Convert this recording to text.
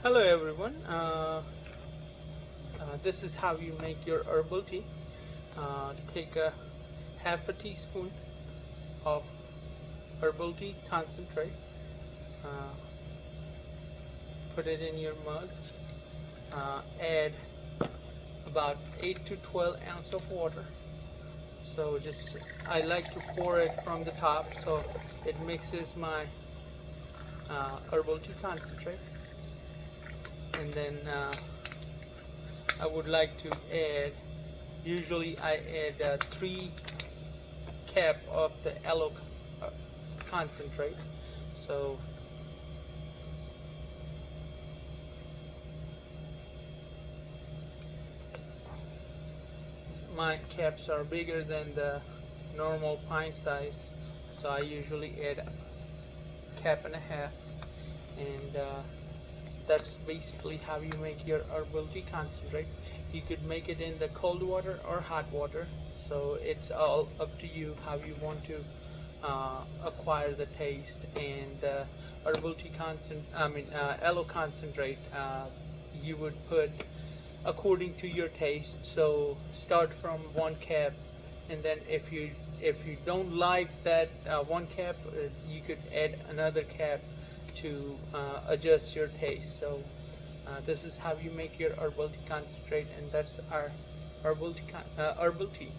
Hello everyone. This is how you make your herbal tea. Take a half a teaspoon of herbal tea concentrate. Uh, Put it in your mug. Add about 8 to 12 ounces of water. So just I like to pour it from the top so it mixes my herbal tea concentrate, and then I would like to add, usually I add 3 cap of the aloe uh, concentrate. So my caps are bigger than the normal pint size, so I usually add a cap and a half, and that's basically how you make your herbal tea concentrate. You could make it in the cold water or hot water, so it's all up to you how you want to acquire the taste. And herbal tea aloe concentrate, you would put according to your taste. So start from 1 cap, and then if you don't like that 1 cap, you could add another cap to adjust your taste. So this is how you make your herbal tea concentrate, and that's our herbal tea.